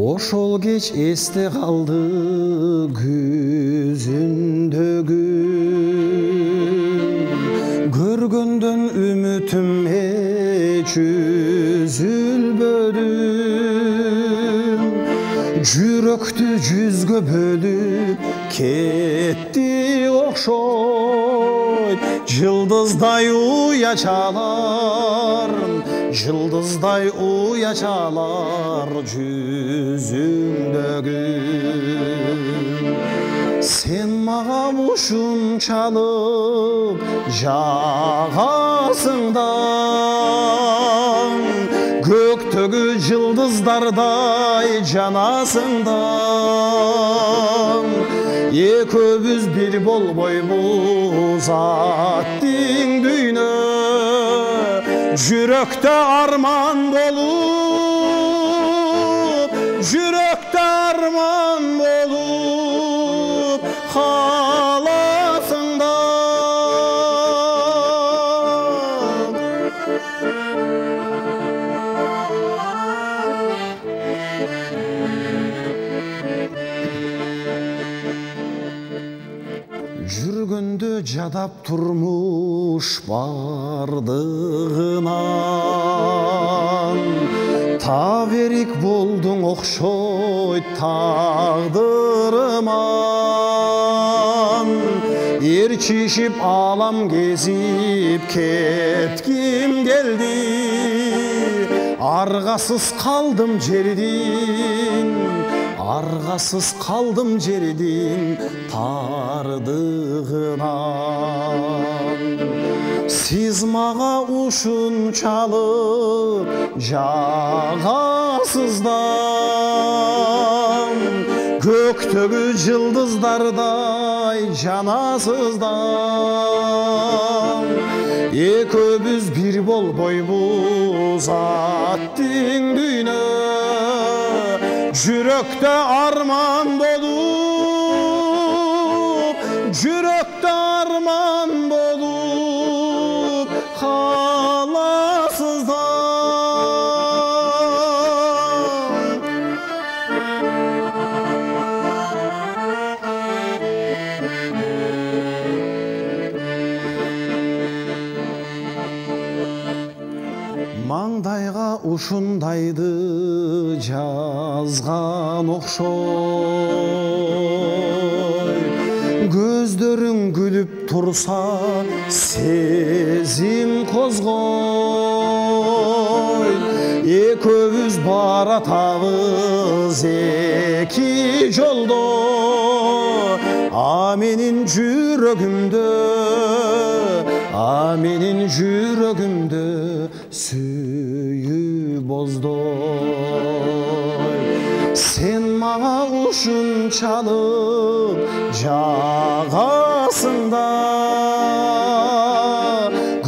Ошол кеч эсте калды күзүндөгү көргөндөн үмүтүм эч үзүлбөдү жүрөктү жүзгө бөлүп кетти окшойт жылдыздай уя чалар жылдыздай уя чалар жүзүңдөгү сен мага ушунчалык жагасың да көктөгү жылдыздардай жанасың да экөөбүз бир болбойбуз аттиң дүйнө жүрөктө арман болуп жүрөктө арман болуп каласың да жүргөндө жадап турмуш бардыгынан таберик болдуң окшойт тагдырыман ээрчишип алам кезип кетким келди аргасыз калдым жердин аргасыз калдым жердин тардыгынан сиз мага ушунчалык жагасыз да көктөгү жылдыздардай жанасыз да экөөбүз бир болбойбуз аттиң дүйнө жүрөктө арман болуп жүрөктө арман болуп каласыз да маңдайга ушундайды жазган окшой көздөрүң күлүп турса сезим козгойт экөөбүз баратабыз эки жолдо менин жүрөгүмдө сүйүү боздой сен мага ушунчалык жагасың да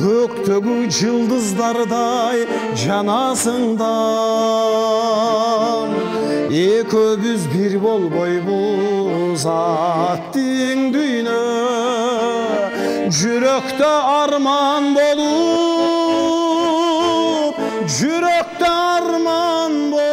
көктөгү жылдыздардай жанасың да экөөбүз бир болбойбуз аттиң дүйнө жүрөктө арман болуп жүрөктө арман болуп